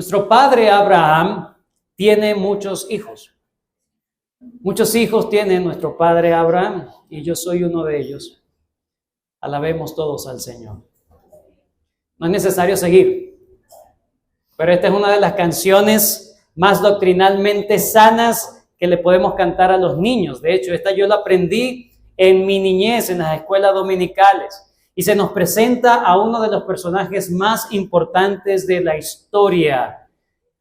Nuestro padre Abraham tiene muchos hijos. Muchos hijos tiene nuestro padre Abraham y yo soy uno de ellos. Alabemos todos al Señor. No es necesario seguir, pero esta es una de las canciones más doctrinalmente sanas que le podemos cantar a los niños. De hecho, esta yo la aprendí en mi niñez, en las escuelas dominicales. Y se nos presenta a uno de los personajes más importantes de la historia,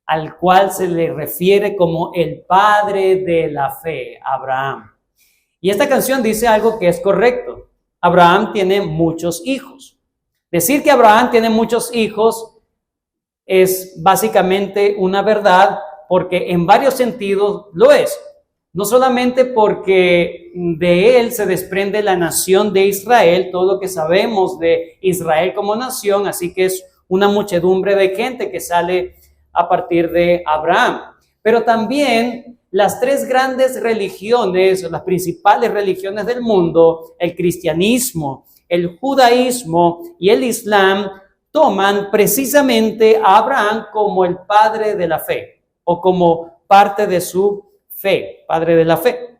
al cual se le refiere como el padre de la fe, Abraham. Y esta canción dice algo que es correcto. Abraham tiene muchos hijos. Decir que Abraham tiene muchos hijos es básicamente una verdad, porque en varios sentidos lo es. No solamente porque de él se desprende la nación de Israel, todo lo que sabemos de Israel como nación, así que es una muchedumbre de gente que sale a partir de Abraham. Pero también las tres grandes religiones, las principales religiones del mundo, el cristianismo, el judaísmo y el islam, toman precisamente a Abraham como el padre de la fe o como parte de su fe, padre de la fe.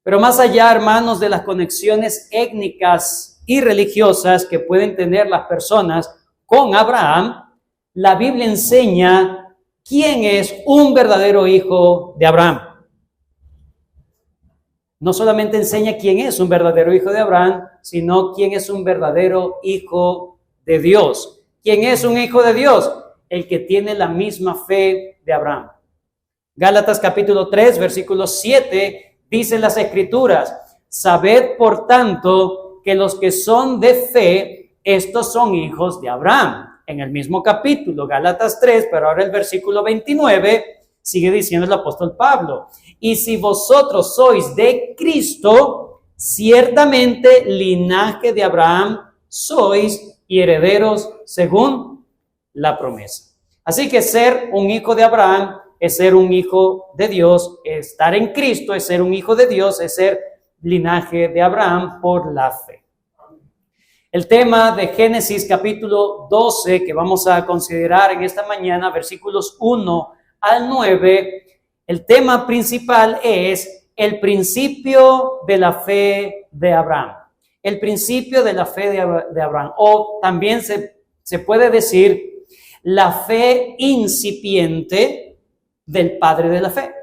Pero más allá, hermanos, de las conexiones étnicas y religiosas que pueden tener las personas con Abraham, la Biblia enseña quién es un verdadero hijo de Abraham. No solamente enseña quién es un verdadero hijo de Abraham, sino quién es un verdadero hijo de Dios. ¿Quién es un hijo de Dios? El que tiene la misma fe de Abraham. Gálatas capítulo 3, versículo 7, dicen las Escrituras: sabed, por tanto, que los que son de fe, estos son hijos de Abraham. En el mismo capítulo, Gálatas 3, pero ahora el versículo 29, sigue diciendo el apóstol Pablo: y si vosotros sois de Cristo, ciertamente linaje de Abraham sois y herederos según la promesa. Así que ser un hijo de Abraham es ser un hijo de Dios, estar en Cristo es ser un hijo de Dios, es ser linaje de Abraham por la fe. El tema de Génesis capítulo 12 que vamos a considerar en esta mañana, versículos 1 al 9, el tema principal es el principio de la fe de Abraham. El principio de la fe de Abraham, o también se puede decir la fe incipiente del padre de la fe.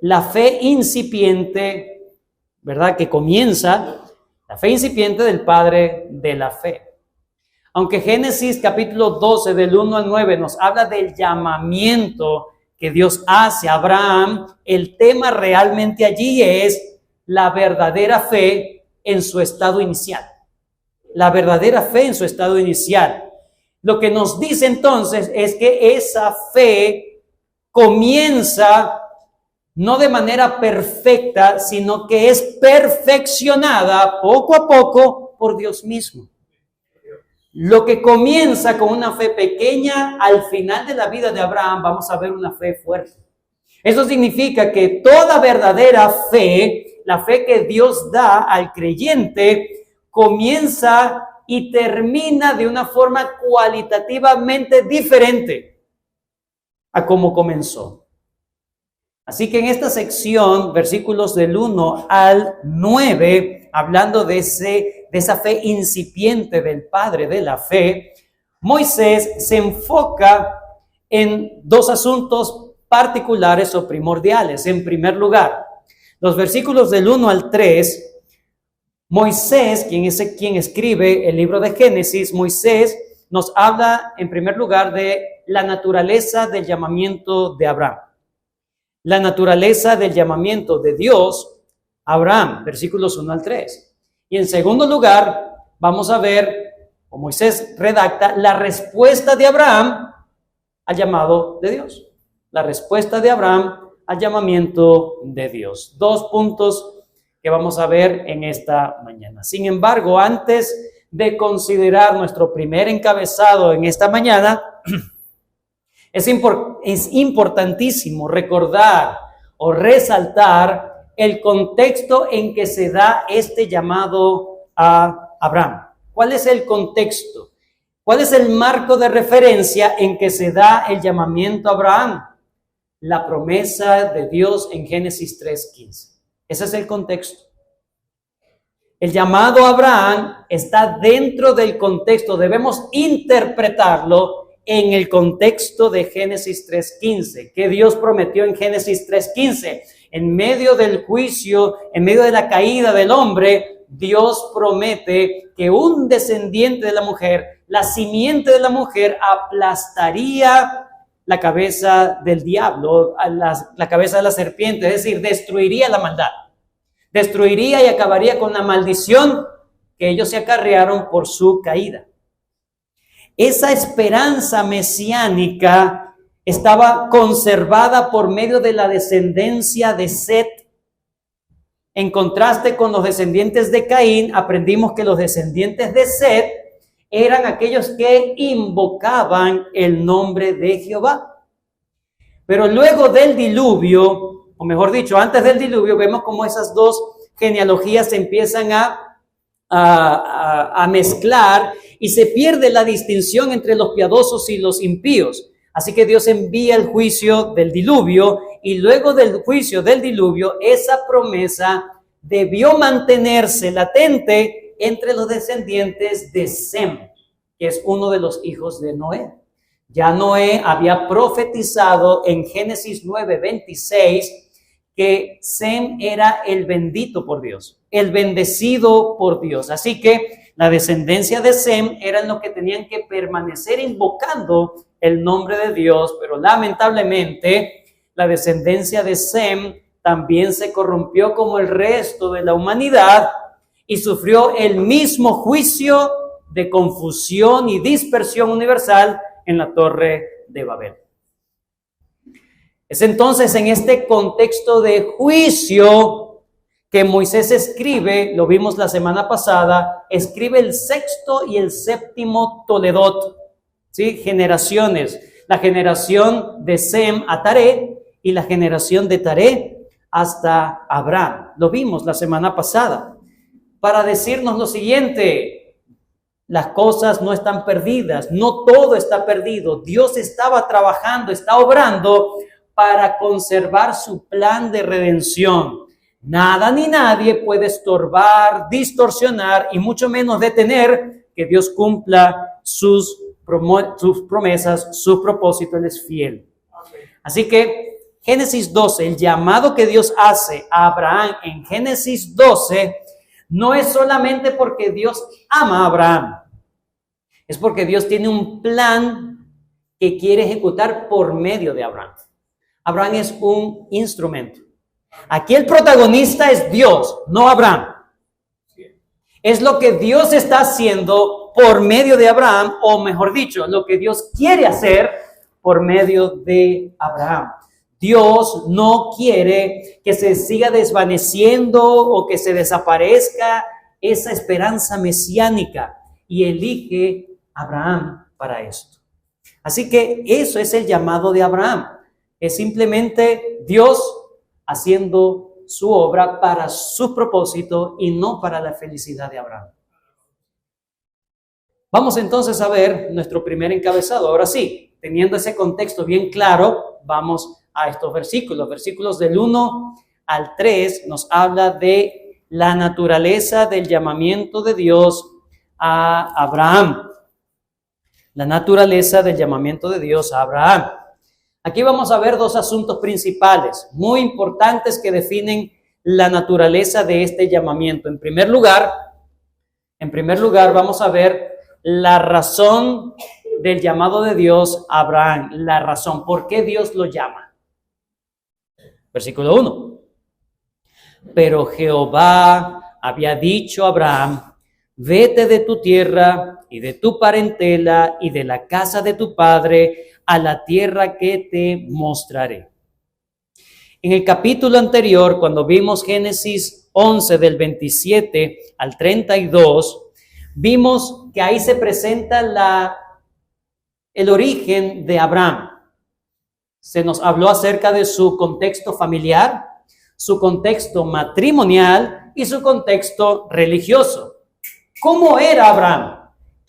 La fe incipiente, ¿verdad? Que comienza, la fe incipiente del padre de la fe. Aunque Génesis capítulo 12 del 1 al 9 nos habla del llamamiento que Dios hace a Abraham, el tema realmente allí es la verdadera fe en su estado inicial. La verdadera fe en su estado inicial. Lo que nos dice entonces es que esa fe comienza no de manera perfecta, sino que es perfeccionada poco a poco por Dios mismo. Lo que comienza con una fe pequeña, al final de la vida de Abraham vamos a ver una fe fuerte. Eso significa que toda verdadera fe, la fe que Dios da al creyente, comienza y termina de una forma cualitativamente diferente a cómo comenzó. Así que en esta sección, versículos del 1 al 9, hablando de esa fe incipiente del padre de la fe, Moisés se enfoca en dos asuntos particulares o primordiales. En primer lugar, los versículos del 1 al 3, Moisés, quien escribe el libro de Génesis, Moisés nos habla en primer lugar de la naturaleza del llamamiento de Abraham. La naturaleza del llamamiento de Dios a Abraham, versículos 1 al 3. Y en segundo lugar, vamos a ver, o Moisés redacta, la respuesta de Abraham al llamado de Dios. La respuesta de Abraham al llamamiento de Dios. Dos puntos que vamos a ver en esta mañana. Sin embargo, antes de considerar nuestro primer encabezado en esta mañana, es importantísimo recordar o resaltar el contexto en que se da este llamado a Abraham. ¿Cuál es el contexto? ¿Cuál es el marco de referencia en que se da el llamamiento a Abraham? La promesa de Dios en Génesis 3:15. Ese es el contexto. El llamado a Abraham está dentro del contexto, debemos interpretarlo en el contexto de Génesis 3:15. ¿Qué Dios prometió en Génesis 3:15? En medio del juicio, en medio de la caída del hombre, Dios promete que un descendiente de la mujer, la simiente de la mujer, aplastaría la cabeza del diablo, la cabeza de la serpiente, es decir, destruiría la maldad. Destruiría y acabaría con la maldición que ellos se acarrearon por su caída. Esa esperanza mesiánica estaba conservada por medio de la descendencia de Set. En contraste con los descendientes de Caín, aprendimos que los descendientes de Set eran aquellos que invocaban el nombre de Jehová. Pero luego del diluvio, o mejor dicho, antes del diluvio, vemos cómo esas dos genealogías se empiezan a mezclar y se pierde la distinción entre los piadosos y los impíos. Así que Dios envía el juicio del diluvio y luego del juicio del diluvio, esa promesa debió mantenerse latente entre los descendientes de Sem, que es uno de los hijos de Noé. Ya Noé había profetizado en Génesis 9:26 que Sem era el bendito por Dios, el bendecido por Dios. Así que la descendencia de Sem eran los que tenían que permanecer invocando el nombre de Dios, pero lamentablemente la descendencia de Sem también se corrompió como el resto de la humanidad y sufrió el mismo juicio de confusión y dispersión universal en la Torre de Babel. Es entonces en este contexto de juicio que Moisés escribe, lo vimos la semana pasada, escribe el sexto y el séptimo Toledot, ¿sí? Generaciones, la generación de Sem a Taré y la generación de Taré hasta Abraham. Lo vimos la semana pasada para decirnos lo siguiente: las cosas no están perdidas, no todo está perdido. Dios estaba trabajando, está obrando para conservar su plan de redención. Nada ni nadie puede estorbar, distorsionar y mucho menos detener que Dios cumpla sus promesas, su propósito. Él es fiel. Así que Génesis 12, el llamado que Dios hace a Abraham en Génesis 12, no es solamente porque Dios ama a Abraham, es porque Dios tiene un plan que quiere ejecutar por medio de Abraham. Abraham es un instrumento. Aquí el protagonista es Dios, no Abraham. Es lo que Dios está haciendo por medio de Abraham, o mejor dicho, lo que Dios quiere hacer por medio de Abraham. Dios no quiere que se siga desvaneciendo o que se desaparezca esa esperanza mesiánica y elige a Abraham para esto. Así que eso es el llamado de Abraham. Es simplemente Dios haciendo su obra para su propósito y no para la felicidad de Abraham. Vamos entonces a ver nuestro primer encabezado. Ahora sí, teniendo ese contexto bien claro, vamos a estos versículos. Versículos del 1 al 3 nos habla de la naturaleza del llamamiento de Dios a Abraham. La naturaleza del llamamiento de Dios a Abraham. Aquí vamos a ver dos asuntos principales, muy importantes, que definen la naturaleza de este llamamiento. En primer lugar, vamos a ver la razón del llamado de Dios a Abraham. La razón, ¿por qué Dios lo llama? Versículo 1. Pero Jehová había dicho a Abraham: vete de tu tierra y de tu parentela y de la casa de tu padre a la tierra que te mostraré. En el capítulo anterior, cuando vimos Génesis 11 del 27 al 32, vimos que ahí se presenta el origen de Abraham. Se nos habló acerca de su contexto familiar, su contexto matrimonial y su contexto religioso. ¿Cómo era Abraham?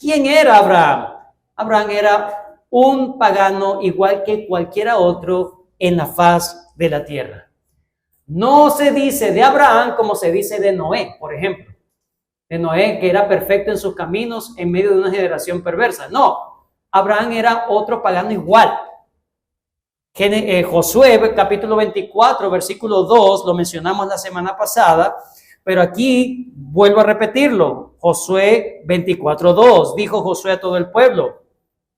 ¿Quién era Abraham? Abraham era un pagano igual que cualquiera otro en la faz de la tierra. No se dice de Abraham como se dice de Noé, por ejemplo. De Noé, que era perfecto en sus caminos en medio de una generación perversa. No, Abraham era otro pagano igual. Josué, capítulo 24, versículo 2, lo mencionamos la semana pasada, pero aquí vuelvo a repetirlo. Josué 24:2, dijo Josué a todo el pueblo: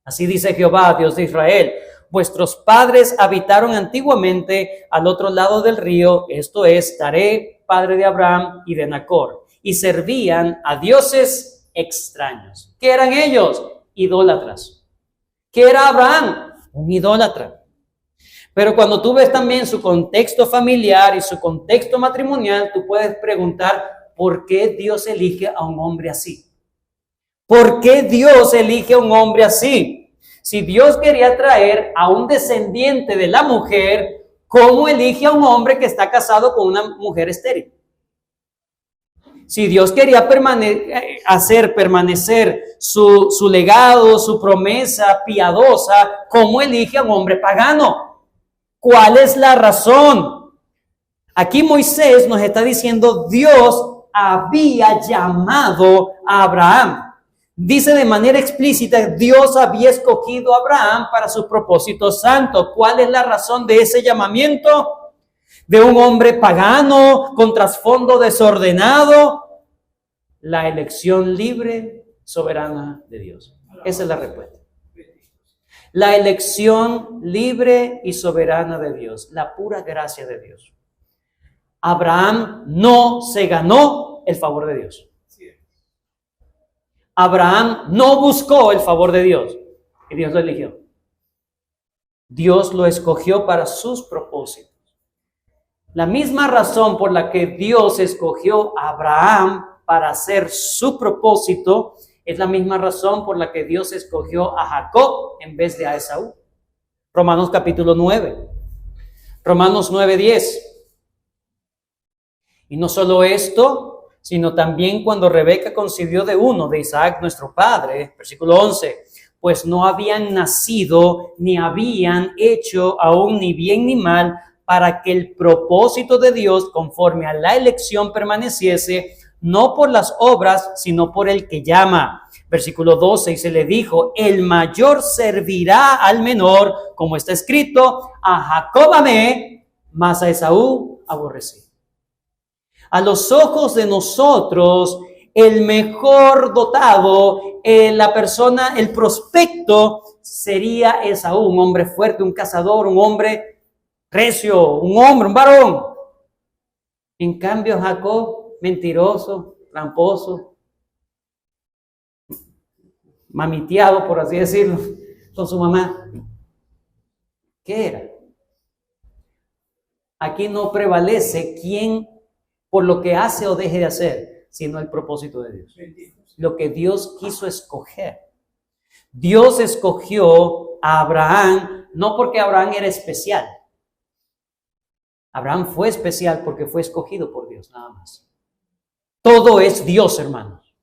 así dice Jehová, Dios de Israel: vuestros padres habitaron antiguamente al otro lado del río, esto es, Taré, padre de Abraham y de Nacor, y servían a dioses extraños. ¿Qué eran ellos? Idólatras. ¿Qué era Abraham? Un idólatra. Pero cuando tú ves también su contexto familiar y su contexto matrimonial, tú puedes preguntar, ¿por qué Dios elige a un hombre así? ¿Por qué Dios elige a un hombre así? Si Dios quería traer a un descendiente de la mujer, ¿cómo elige a un hombre que está casado con una mujer estéril? Si Dios quería hacer permanecer su legado, su promesa piadosa, ¿cómo elige a un hombre pagano? ¿Cuál es la razón? Aquí Moisés nos está diciendo, Dios había llamado a Abraham. Dice de manera explícita, Dios había escogido a Abraham para sus propósitos santos. ¿Cuál es la razón de ese llamamiento? De un hombre pagano, con trasfondo desordenado. La elección libre, soberana de Dios. Esa es la respuesta. La elección libre y soberana de Dios, la pura gracia de Dios. Abraham no se ganó el favor de Dios. Abraham no buscó el favor de Dios y Dios lo eligió. Dios lo escogió para sus propósitos. La misma razón por la que Dios escogió a Abraham para hacer su propósito es la misma razón por la que Dios escogió a Jacob en vez de a Esaú. Romanos capítulo 9. Romanos 9:10. Y no solo esto, sino también cuando Rebeca concibió de uno, de Isaac nuestro padre, versículo 11, pues no habían nacido, ni habían hecho aún ni bien ni mal, para que el propósito de Dios conforme a la elección permaneciese, no por las obras, sino por el que llama. Versículo 12, y se le dijo, el mayor servirá al menor, como está escrito, a Jacob amé, mas a Esaú aborrecí. A los ojos de nosotros, el mejor dotado, la persona, el prospecto, sería Esaú, un hombre fuerte, un cazador, un hombre recio, un hombre, un varón. En cambio, Jacob, mentiroso, tramposo, mamiteado, por así decirlo, con su mamá. ¿Qué era? Aquí no prevalece quién por lo que hace o deje de hacer, sino el propósito de Dios. Lo que Dios quiso escoger. Dios escogió a Abraham, no porque Abraham era especial. Abraham fue especial porque fue escogido por Dios, nada más. Todo es Dios, hermanos.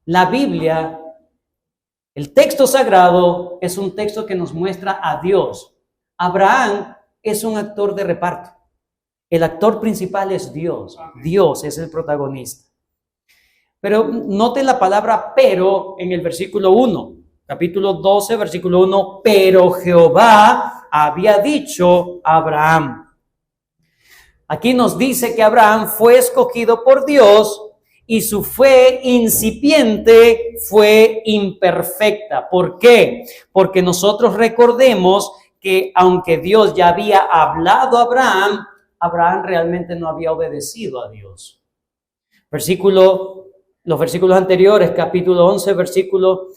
La Biblia, el texto sagrado, es un texto que nos muestra a Dios. Abraham es un actor de reparto. El actor principal es Dios. Dios es el protagonista. Pero noten la palabra pero en el versículo 1. Capítulo 12, versículo 1. Pero Jehová había dicho a Abraham. Aquí nos dice que Abraham fue escogido por Dios y su fe incipiente fue imperfecta. ¿Por qué? Porque nosotros recordemos que aunque Dios ya había hablado a Abraham, Abraham realmente no había obedecido a Dios. Los versículos anteriores, capítulo 11, versículo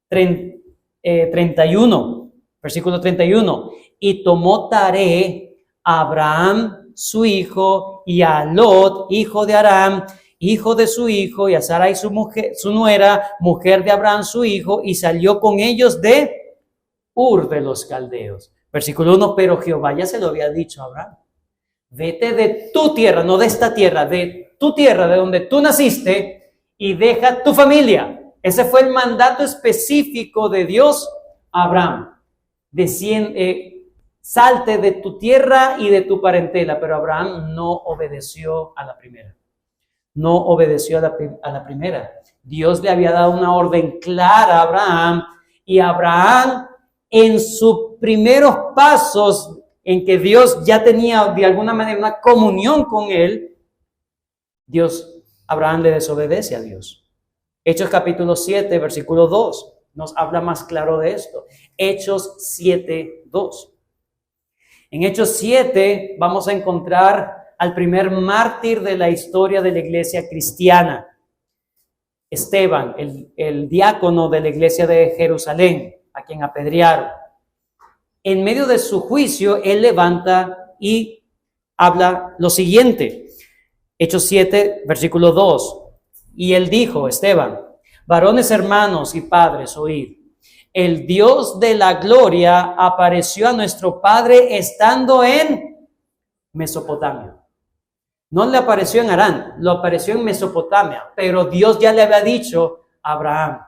31. Versículo 31. Y tomó Taré a Abraham, su hijo, y a Lot, hijo de Aram, hijo de su hijo, y a Sarai, su mujer, su nuera, mujer de Abraham, su hijo, y salió con ellos de Ur de los Caldeos. Versículo 1. Pero Jehová ya se lo había dicho a Abraham. Vete de tu tierra, no de esta tierra, de tu tierra, de donde tú naciste, y deja tu familia. Ese fue el mandato específico de Dios a Abraham. Salte de tu tierra y de tu parentela. Pero Abraham no obedeció a la primera. No obedeció a la primera. Dios le había dado una orden clara a Abraham, y Abraham, en sus primeros pasos, en que Dios ya tenía de alguna manera una comunión con él, Abraham le desobedece a Dios. Hechos capítulo 7, versículo 2, nos habla más claro de esto. Hechos 7, 2. En Hechos 7 vamos a encontrar al primer mártir de la historia de la iglesia cristiana, Esteban, el diácono de la iglesia de Jerusalén, a quien apedrearon. En medio de su juicio, él levanta y habla lo siguiente. Hechos 7, versículo 2. Y él dijo, Esteban: varones hermanos y padres, oíd. El Dios de la gloria apareció a nuestro padre estando en Mesopotamia. No le apareció en Harán, lo apareció en Mesopotamia, pero Dios ya le había dicho a Abraham.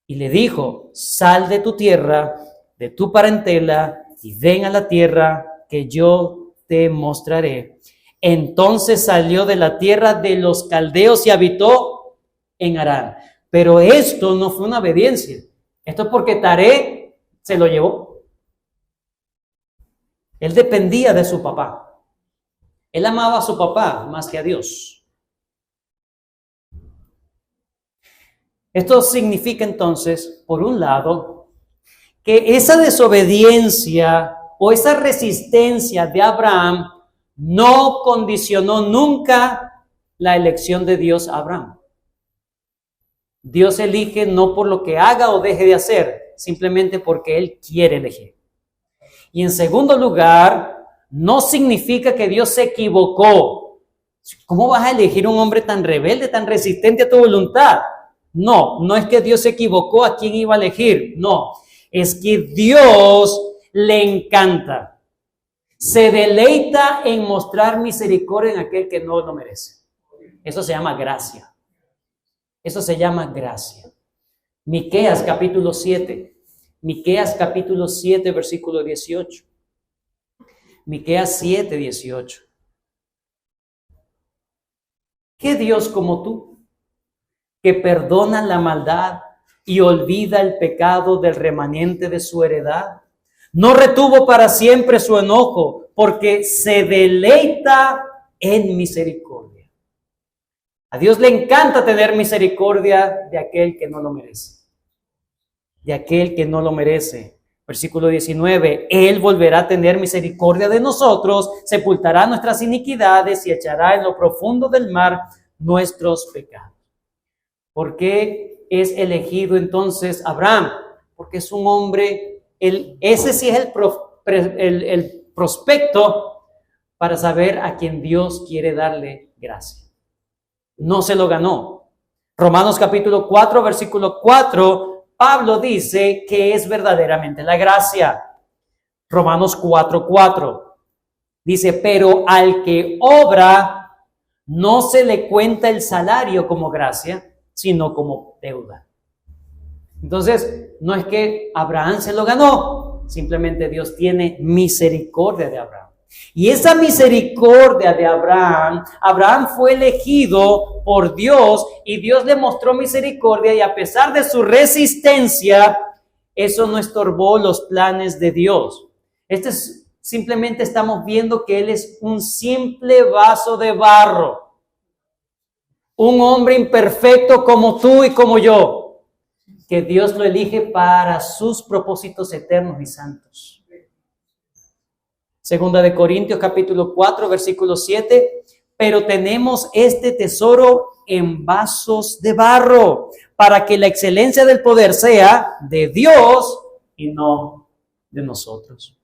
Y le dijo: sal de tu tierra, de tu parentela, y ven a la tierra que yo te mostraré. Entonces salió de la tierra de los caldeos y habitó en Harán. Pero esto no fue una obediencia. Esto es porque Taré se lo llevó. Él dependía de su papá. Él amaba a su papá más que a Dios. Esto significa entonces, por un lado, que esa desobediencia o esa resistencia de Abraham no condicionó nunca la elección de Dios a Abraham. Dios elige no por lo que haga o deje de hacer, simplemente porque Él quiere elegir. Y en segundo lugar, no significa que Dios se equivocó. ¿Cómo vas a elegir un hombre tan rebelde, tan resistente a tu voluntad? No es que Dios se equivocó a quién iba a elegir. No, es que Dios le encanta. Se deleita en mostrar misericordia en aquel que no lo merece. Eso se llama gracia. Eso se llama gracia. Miqueas capítulo 7. Miqueas capítulo 7, versículo 18. Miqueas 7, 18. ¿Qué Dios como tú, que perdona la maldad y olvida el pecado del remanente de su heredad? No retuvo para siempre su enojo, porque se deleita en misericordia. A Dios le encanta tener misericordia de aquel que no lo merece. De aquel que no lo merece. Versículo 19, Él volverá a tener misericordia de nosotros, sepultará nuestras iniquidades y echará en lo profundo del mar nuestros pecados. ¿Por qué es elegido entonces Abraham? Porque es un hombre, ese sí es el prospecto para saber a quien Dios quiere darle gracia. No se lo ganó. Romanos capítulo 4, versículo 4, Pablo dice que es verdaderamente la gracia. Romanos 4:4 dice: pero al que obra no se le cuenta el salario como gracia, sino como deuda. Entonces, no es que Abraham se lo ganó, simplemente Dios tiene misericordia de Abraham. Y esa misericordia de Abraham fue elegido por Dios y Dios le mostró misericordia, y a pesar de su resistencia, eso no estorbó los planes de Dios. Simplemente estamos viendo que Él es un simple vaso de barro, un hombre imperfecto como tú y como yo, que Dios lo elige para sus propósitos eternos y santos. Segunda de Corintios capítulo 4, versículo 7, pero tenemos este tesoro en vasos de barro, para que la excelencia del poder sea de Dios y no de nosotros.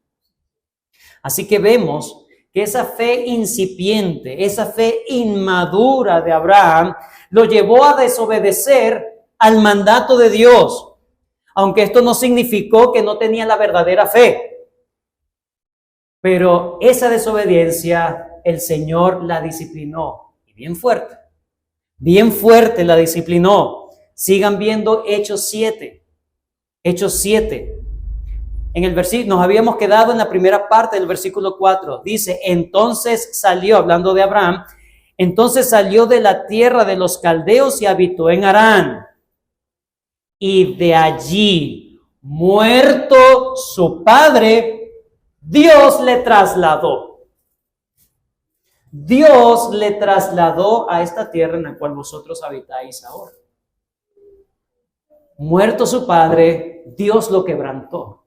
Así que vemos que esa fe incipiente, esa fe inmadura de Abraham, lo llevó a desobedecer al mandato de Dios, aunque esto no significó que no tenía la verdadera fe. Pero esa desobediencia, el Señor la disciplinó, y bien fuerte. Bien fuerte la disciplinó. Sigan viendo Hechos 7. Hechos 7. En el versículo, nos habíamos quedado en la primera parte del versículo 4. Dice, entonces salió, hablando de Abraham, entonces salió de la tierra de los caldeos y habitó en Harán. Y de allí, muerto su padre, Dios le trasladó. Dios le trasladó a esta tierra en la cual vosotros habitáis ahora. Muerto su padre, Dios lo quebrantó.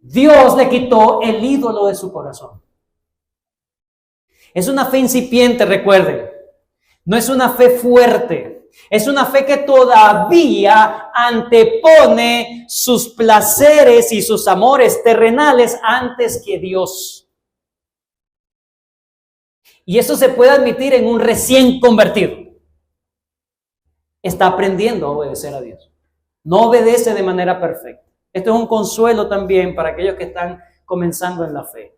Dios le quitó el ídolo de su corazón. Es una fe incipiente, recuerden. No es una fe fuerte. Es una fe que todavía antepone sus placeres y sus amores terrenales antes que Dios. Y eso se puede admitir en un recién convertido. Está aprendiendo a obedecer a Dios. No obedece de manera perfecta. Esto es un consuelo también para aquellos que están comenzando en la fe.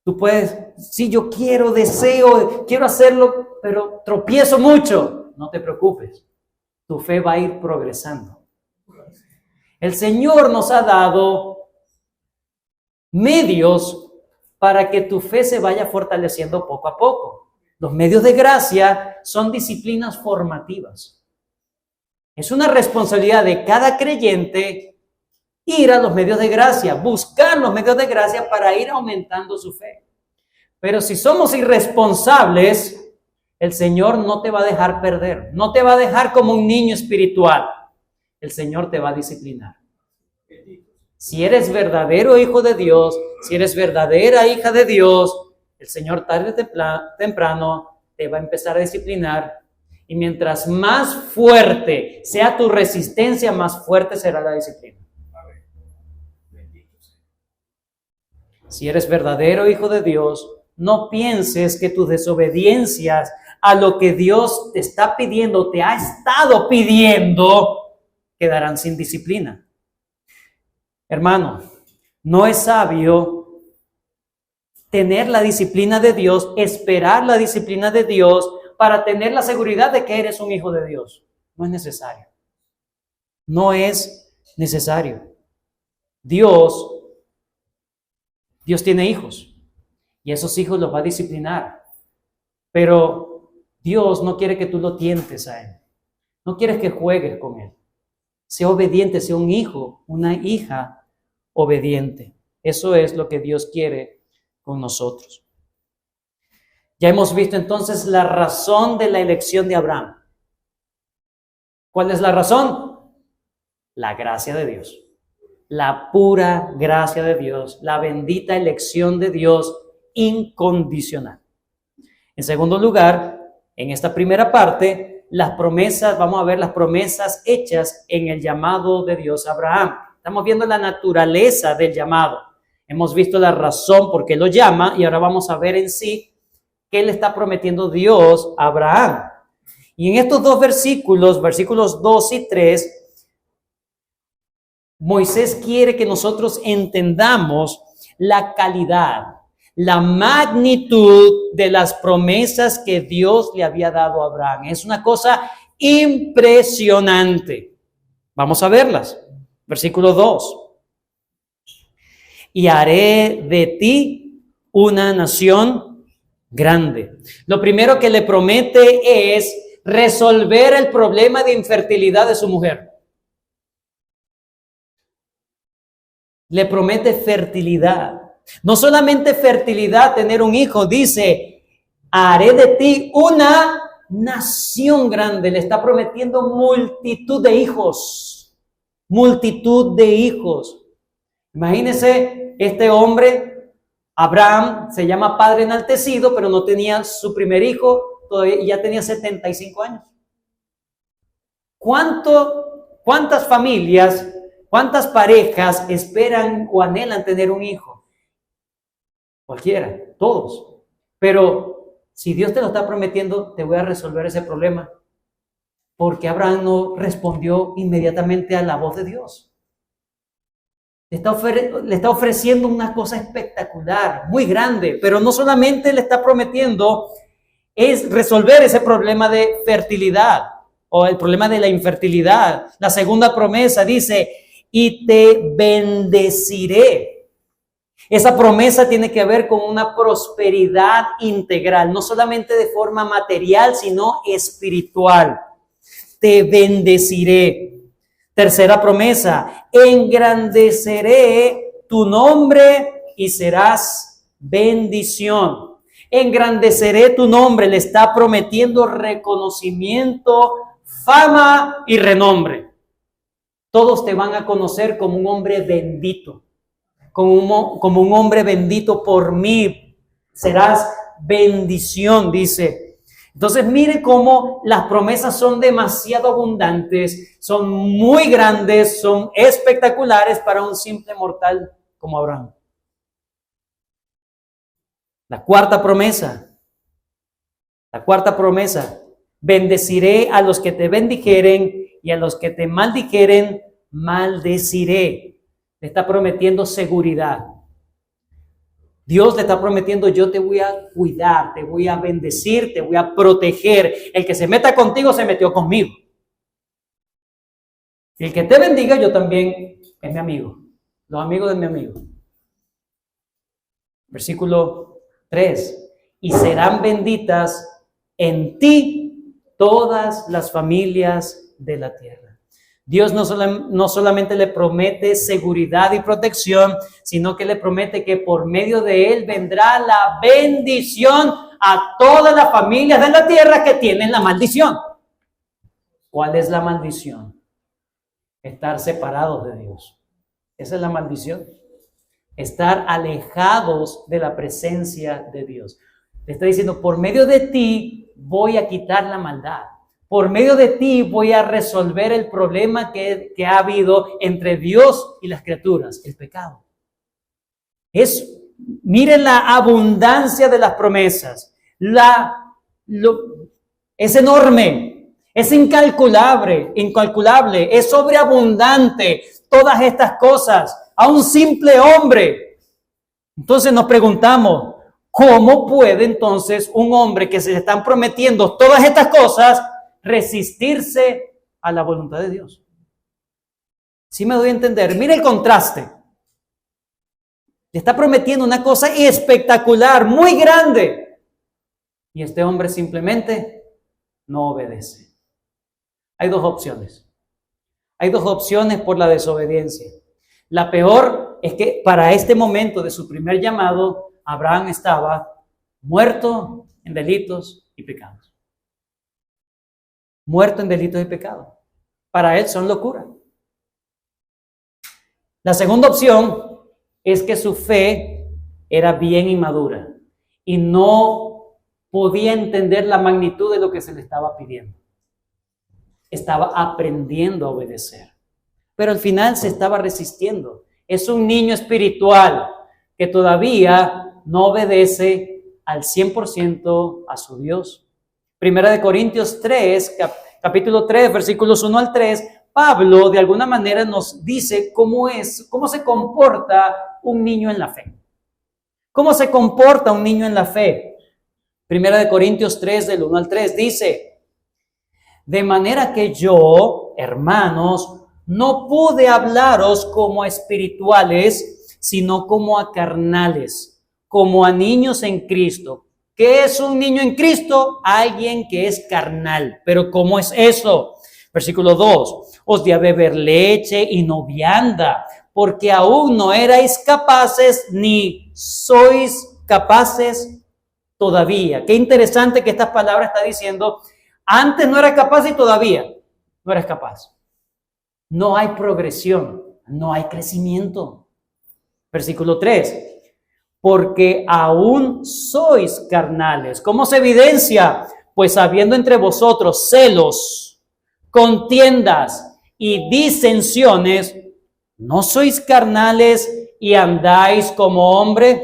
Tú puedes, sí, yo quiero, deseo, quiero hacerlo, pero tropiezo mucho. No te preocupes. Tu fe va a ir progresando. El Señor nos ha dado medios para que tu fe se vaya fortaleciendo poco a poco. Los medios de gracia son disciplinas formativas. Es una responsabilidad de cada creyente ir a los medios de gracia, buscar los medios de gracia para ir aumentando su fe. Pero si somos irresponsables, el Señor no te va a dejar perder, no te va a dejar como un niño espiritual. El Señor te va a disciplinar. Si eres verdadero hijo de Dios, si eres verdadera hija de Dios, el Señor tarde o temprano te va a empezar a disciplinar. Y mientras más fuerte sea tu resistencia, más fuerte será la disciplina. Si eres verdadero hijo de Dios, no pienses que tus desobediencias a lo que Dios te está pidiendo, te ha estado pidiendo, quedarán sin disciplina. Hermano, no es sabio tener la disciplina de Dios, esperar la disciplina de Dios para tener la seguridad de que eres un hijo de Dios. No es necesario. No es necesario. Dios tiene hijos y esos hijos los va a disciplinar. Pero Dios no quiere que tú lo tientes a Él. No quieres que juegues con Él. Sea obediente, sea un hijo, una hija obediente. Eso es lo que Dios quiere con nosotros. Ya hemos visto entonces la razón de la elección de Abraham. ¿Cuál es la razón? La gracia de Dios. La pura gracia de Dios, la bendita elección de Dios incondicional. En segundo lugar, en esta primera parte, las promesas, vamos a ver las promesas hechas en el llamado de Dios a Abraham. Estamos viendo la naturaleza del llamado. Hemos visto la razón por qué lo llama y ahora vamos a ver en sí qué le está prometiendo Dios a Abraham. Y en estos dos versículos, versículos 2 y 3, Moisés quiere que nosotros entendamos la calidad, la magnitud de las promesas que Dios le había dado a Abraham. Es una cosa impresionante. Vamos a verlas. Versículo 2. Y haré de ti una nación grande. Lo primero que le promete es resolver el problema de infertilidad de su mujer. Le promete fertilidad. No solamente fertilidad, tener un hijo, dice, haré de ti una nación grande. Le está prometiendo multitud de hijos. Multitud de hijos. Imagínense, este hombre, Abraham, se llama padre enaltecido, pero no tenía su primer hijo, todavía ya tenía 75 años. ¿Cuántas familias, cuántas parejas esperan o anhelan tener un hijo? Cualquiera, todos. Pero si Dios te lo está prometiendo, te voy a resolver ese problema. Porque Abraham no respondió inmediatamente a la voz de Dios. Le está ofreciendo una cosa espectacular, muy grande, pero no solamente le está prometiendo es resolver ese problema de fertilidad o el problema de la infertilidad. La segunda promesa dice, y te bendeciré. Esa promesa tiene que ver con una prosperidad integral, no solamente de forma material, sino espiritual. Te bendeciré. Tercera promesa, engrandeceré tu nombre y serás bendición. Engrandeceré tu nombre, le está prometiendo reconocimiento, fama y renombre. Todos te van a conocer como un hombre bendito, como un hombre bendito por mí. Serás bendición, dice. Entonces, mire cómo las promesas son demasiado abundantes, son muy grandes, son espectaculares para un simple mortal como Abraham. La cuarta promesa, bendeciré a los que te bendijeren y a los que te maldijeren, maldeciré. Le está prometiendo seguridad. Dios le está prometiendo, yo te voy a cuidar, te voy a bendecir, te voy a proteger. El que se meta contigo se metió conmigo. Y el que te bendiga, yo también es mi amigo. Los amigos de mi amigo. Versículo 3. Y serán benditas en ti todas las familias de la tierra. Dios no solamente le promete seguridad y protección, sino que le promete que por medio de él vendrá la bendición a todas las familias de la tierra que tienen la maldición. ¿Cuál es la maldición? Estar separados de Dios. Esa es la maldición. Estar alejados de la presencia de Dios. Le está diciendo, por medio de ti voy a quitar la maldad. Por medio de ti voy a resolver el problema que ha habido entre Dios y las criaturas, el pecado. Miren la abundancia de las promesas. Es enorme, es incalculable, es sobreabundante. Todas estas cosas a un simple hombre. Entonces nos preguntamos, ¿cómo puede entonces un hombre que se le están prometiendo todas estas cosas resistirse a la voluntad de Dios? ¿Sí me doy a entender? Mira el contraste. Le está prometiendo una cosa espectacular, muy grande. Y este hombre simplemente no obedece. Hay dos opciones. Hay dos opciones por la desobediencia. La peor es que para este momento de su primer llamado, Abraham estaba muerto en delitos y pecados. Muerto en delitos y pecados. Para él son locura. La segunda opción es que su fe era bien inmadura y no podía entender la magnitud de lo que se le estaba pidiendo. Estaba aprendiendo a obedecer, pero al final se estaba resistiendo. Es un niño espiritual que todavía no obedece al 100% a su Dios. Primera de Corintios 3, capítulo 3, versículos 1 al 3, Pablo de alguna manera nos dice cómo se comporta un niño en la fe. ¿Cómo se comporta un niño en la fe? Primera de Corintios 3, del 1 al 3, dice, de manera que yo, hermanos, no pude hablaros como a espirituales, sino como a carnales, como a niños en Cristo. ¿Qué es un niño en Cristo? Alguien que es carnal. ¿Pero cómo es eso? Versículo 2. Os di a beber leche y no vianda, porque aún no erais capaces ni sois capaces todavía. Qué interesante que estas palabras está diciendo, antes no era capaz y todavía no eres capaz. No hay progresión, no hay crecimiento. Versículo 3. Porque aún sois carnales. ¿Cómo se evidencia? Pues habiendo entre vosotros celos, contiendas y disensiones, ¿no sois carnales y andáis como hombres?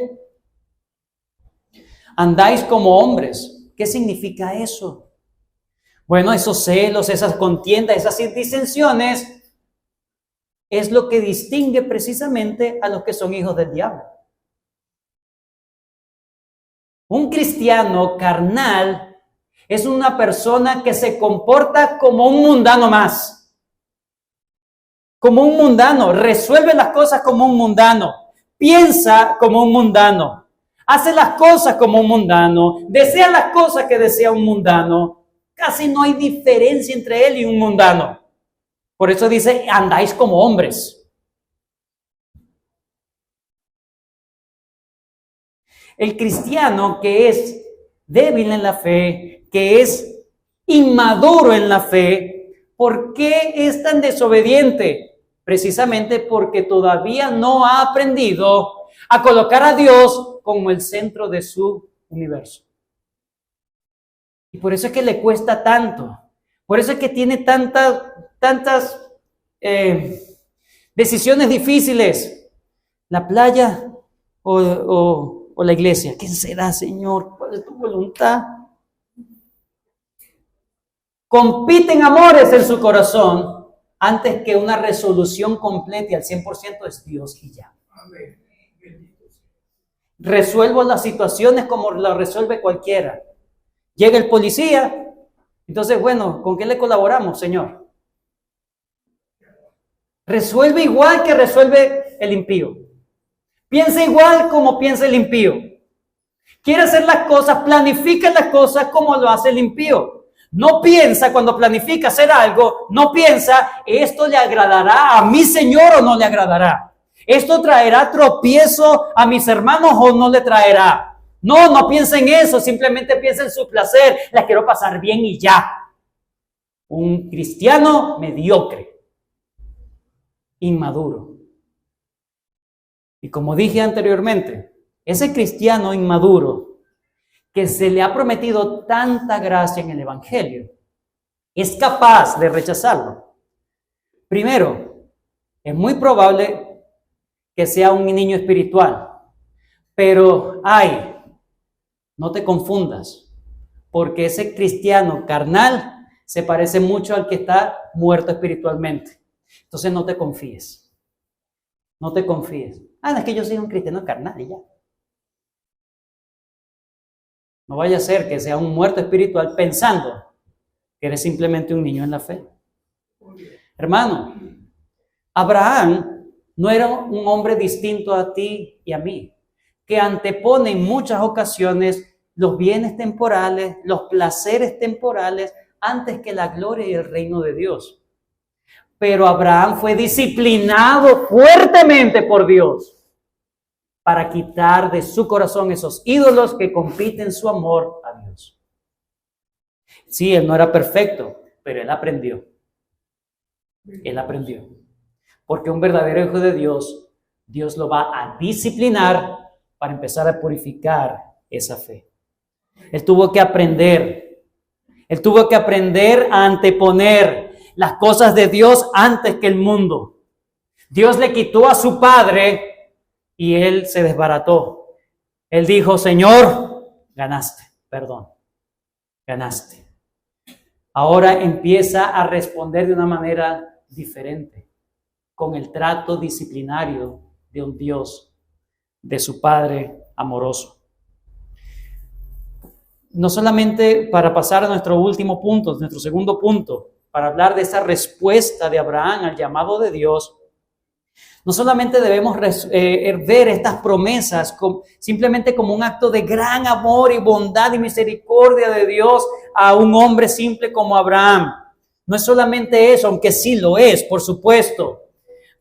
Andáis como hombres. ¿Qué significa eso? Bueno, esos celos, esas contiendas, esas disensiones es lo que distingue precisamente a los que son hijos del diablo. Un cristiano carnal Es una persona que se comporta como un mundano más. Como un mundano. Resuelve las cosas como un mundano. Piensa como un mundano. Hace las cosas como un mundano. Desea las cosas que desea un mundano. Casi no hay diferencia entre él y un mundano. Por eso dice, andáis como hombres. El cristiano que es débil en la fe, que es inmaduro en la fe, ¿por qué es tan desobediente? Precisamente porque todavía no ha aprendido a colocar a Dios como el centro de su universo. Y por eso es que le cuesta tanto. Por eso es que tiene tantas decisiones difíciles. La playa o la iglesia. ¿Quién será, Señor? ¿Cuál es tu voluntad? Compiten amores en su corazón antes que una resolución completa y al 100% es Dios y ya. Resuelvo las situaciones como las resuelve cualquiera. Llega el policía, entonces, bueno, ¿con qué le colaboramos, Señor? Resuelve igual que resuelve el impío. Piensa igual como piensa el impío. Quiere hacer las cosas, planifica las cosas como lo hace el impío. No piensa cuando planifica hacer algo, no piensa, ¿esto le agradará a mi Señor o no le agradará? ¿Esto traerá tropiezo a mis hermanos o no le traerá? No piensa en eso, simplemente piensa en su placer. La quiero pasar bien y ya. Un cristiano mediocre, inmaduro. Y como dije anteriormente, ese cristiano inmaduro que se le ha prometido tanta gracia en el Evangelio, es capaz de rechazarlo. Primero, es muy probable que sea un niño espiritual, pero no te confundas, porque ese cristiano carnal se parece mucho al que está muerto espiritualmente. Entonces no te confíes. No te confíes. Es que yo soy un cristiano carnal y ya. No vaya a ser que sea un muerto espiritual pensando que eres simplemente un niño en la fe. Hermano, Abraham no era un hombre distinto a ti y a mí, que antepone en muchas ocasiones los bienes temporales, los placeres temporales, antes que la gloria y el reino de Dios. Pero Abraham fue disciplinado fuertemente por Dios para quitar de su corazón esos ídolos que compiten su amor a Dios. Sí, él no era perfecto, pero él aprendió. Él aprendió. Porque un verdadero hijo de Dios, Dios lo va a disciplinar para empezar a purificar esa fe. Él tuvo que aprender. Él tuvo que aprender a anteponer las cosas de Dios antes que el mundo. Dios le quitó a su padre y él se desbarató. Él dijo, Señor, ganaste, perdón, ganaste. Ahora empieza a responder de una manera diferente, con el trato disciplinario de un Dios, de su Padre amoroso. No solamente para pasar a nuestro último punto, nuestro segundo punto, para hablar de esa respuesta de Abraham al llamado de Dios, no solamente debemos ver estas promesas simplemente como un acto de gran amor y bondad y misericordia de Dios a un hombre simple como Abraham. No es solamente eso, aunque sí lo es, por supuesto.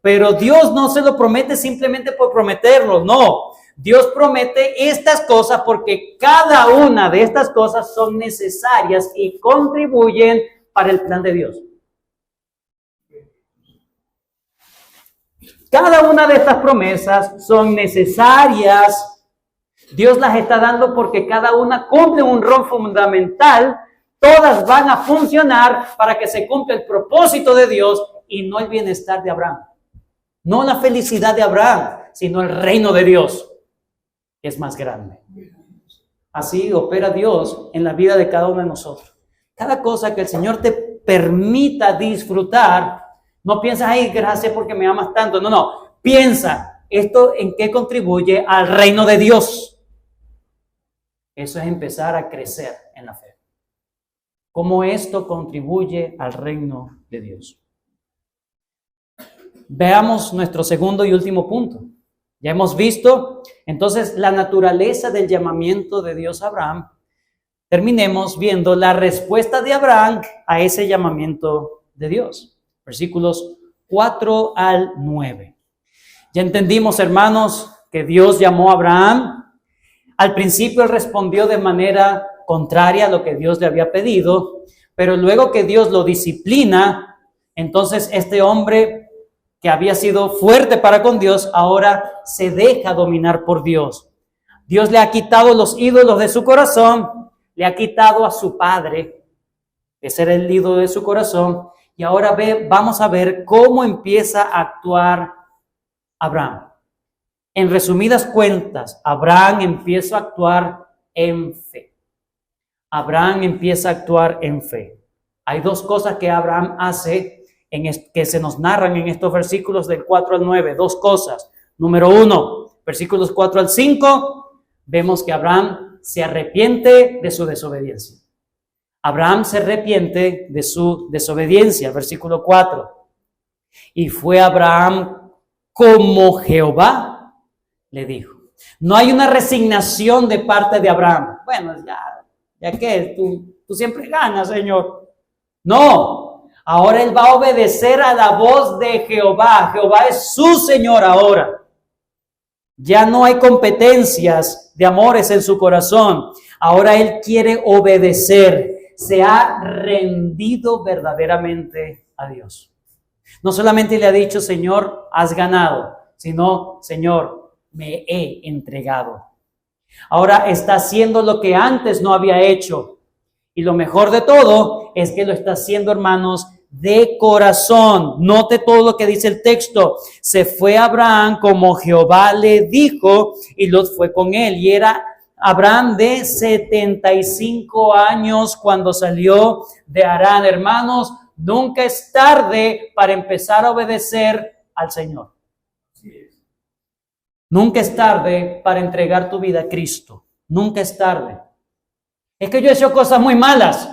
Pero Dios no se lo promete simplemente por prometerlo, no. Dios promete estas cosas porque cada una de estas cosas son necesarias y contribuyen para el plan de Dios. Cada una de estas promesas son necesarias. Dios las está dando porque cada una cumple un rol fundamental. Todas van a funcionar para que se cumpla el propósito de Dios y no el bienestar de Abraham. No la felicidad de Abraham, sino el reino de Dios, que es más grande. Así opera Dios en la vida de cada uno de nosotros. Cada cosa que el Señor te permita disfrutar, no piensas, gracias porque me amas tanto. No. Piensa, ¿esto en qué contribuye al reino de Dios? Eso es empezar a crecer en la fe. ¿Cómo esto contribuye al reino de Dios? Veamos nuestro segundo y último punto. Ya hemos visto entonces la naturaleza del llamamiento de Dios a Abraham. Terminemos viendo la respuesta de Abraham a ese llamamiento de Dios. Versículos 4 al 9. Ya entendimos, hermanos, que Dios llamó a Abraham. Al principio él respondió de manera contraria a lo que Dios le había pedido, pero luego que Dios lo disciplina, entonces este hombre que había sido fuerte para con Dios, ahora se deja dominar por Dios. Dios le ha quitado los ídolos de su corazón, le ha quitado a su padre, ese era el ídolo de su corazón, y ahora vamos a ver cómo empieza a actuar Abraham. En resumidas cuentas, Abraham empieza a actuar en fe. Abraham empieza a actuar en fe. Hay dos cosas que Abraham hace que se nos narran en estos versículos del 4 al 9. Dos cosas. Número 1, versículos 4 al 5, vemos que Abraham se arrepiente de su desobediencia. Abraham se arrepiente de su desobediencia. Versículo 4. Y fue Abraham como Jehová le dijo. No hay una resignación de parte de Abraham. Bueno, ya que tú siempre ganas, Señor. No, ahora él va a obedecer a la voz de Jehová. Jehová es su Señor ahora. Ya no hay competencias de amores en su corazón. Ahora él quiere obedecer. Se ha rendido verdaderamente a Dios. No solamente le ha dicho, Señor, has ganado, sino, Señor, me he entregado. Ahora está haciendo lo que antes no había hecho. Y lo mejor de todo es que lo está haciendo, hermanos, de corazón. Note todo lo que dice el texto. Se fue Abraham como Jehová le dijo, y Lot fue con él. Y era Abraham de 75 años cuando salió de Harán. Hermanos, nunca es tarde para empezar a obedecer al Señor. Nunca es tarde para entregar tu vida a Cristo. Nunca es tarde. Es que yo he hecho cosas muy malas.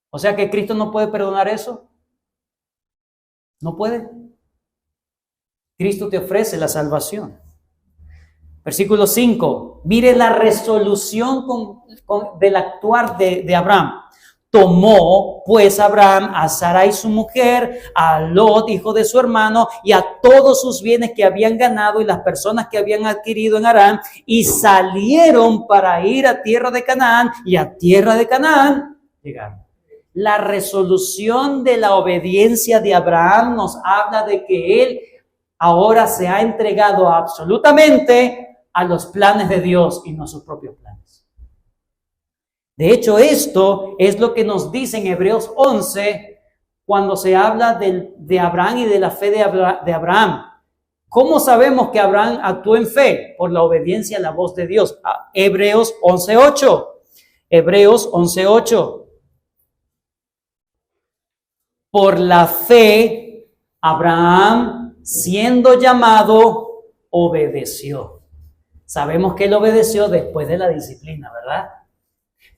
O sea que Cristo no puede perdonar eso. No puede. Cristo te ofrece la salvación. Versículo 5. Mire la resolución del actuar de Abraham. Tomó pues Abraham a Sarai su mujer, a Lot hijo de su hermano y a todos sus bienes que habían ganado y las personas que habían adquirido en Harán y salieron para ir a tierra de Canaán y a tierra de Canaán llegaron. La resolución de la obediencia de Abraham nos habla de que él ahora se ha entregado absolutamente a los planes de Dios y no a sus propios planes. De hecho, esto es lo que nos dice en Hebreos 11 cuando se habla de Abraham y de la fe de Abraham. ¿Cómo sabemos que Abraham actuó en fe? Por la obediencia a la voz de Dios. Hebreos 11:8. Hebreos 11:8. Por la fe, Abraham, siendo llamado, obedeció. Sabemos que él obedeció después de la disciplina, ¿verdad?